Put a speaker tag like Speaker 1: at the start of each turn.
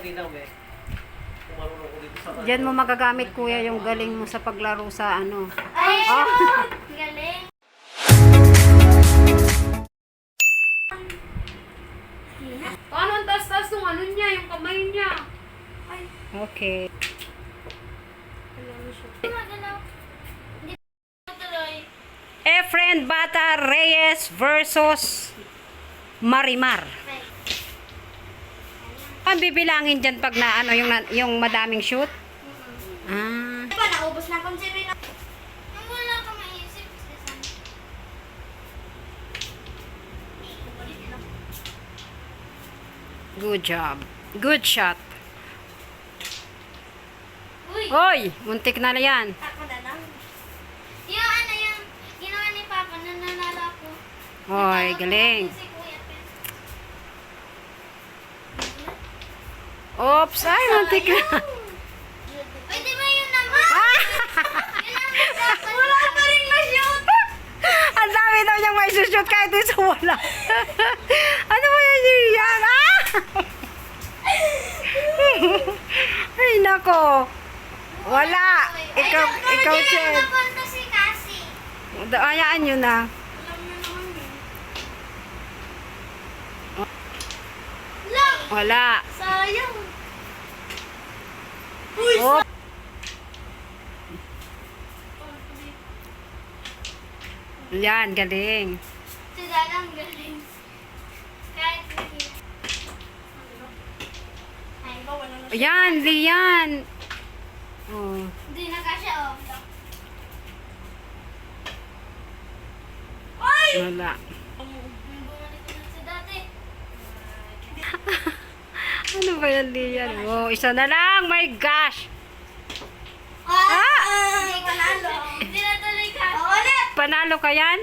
Speaker 1: kanina, may. Kung marunong ko dito sa
Speaker 2: Diyan mo magagamit, kuya, yung galing mo sa paglaro sa ano.
Speaker 3: Ay,
Speaker 2: Oh.
Speaker 3: galing.
Speaker 4: Paano ang taas-taas ng ano niya, yung kamay niya? Ay,
Speaker 2: Okay.
Speaker 3: Magalaw. Hindi tuloy.
Speaker 2: Efren Bata Reyes versus Marimar.
Speaker 3: Ay.
Speaker 2: Ang bibilangin dyan pag na ano, yung madaming shoot? Ah.
Speaker 3: Diba, naubos na kung sino na. Wala kang maisip.
Speaker 2: Good job. Good shot.
Speaker 3: Uy,
Speaker 2: Hoy, muntik na yan.
Speaker 3: ako na lang. Yung ano yung ginawa ni Papa, nananalo ako.
Speaker 2: Hoy, galing.
Speaker 3: Si Kuya Pen.
Speaker 2: Oops, ay, muntik na.
Speaker 3: Uy, di ba yun naman? Yun naman dapat. Wala pa rin ma-shoot.
Speaker 2: Ang dami daw niyang may shoot kahit isa wala. Ano ba yan? Ah! Ay, nako. Wala. Ikaw, Chen.
Speaker 3: Ay, napunta si Cassie.
Speaker 2: Hayaan nyo na.
Speaker 3: Alam na naman yun. Lang!
Speaker 2: Wala.
Speaker 3: Sayang. Uy,
Speaker 2: Oh. Yan, galing.
Speaker 3: si Dagang galing. Kahit hindi. Ay, ba, wala na.
Speaker 2: Yan, Lian. Oh.
Speaker 3: Hindi na kasi, oh. Ay!
Speaker 2: Wala.
Speaker 3: Bumalik ko na si dati.
Speaker 2: Ano ba yan, Lian? Oh, isa na lang. My gosh.
Speaker 3: Ah! Hindi ko nalo. Hindi na tuloy ka. Ulit!
Speaker 2: Panalo ka yan?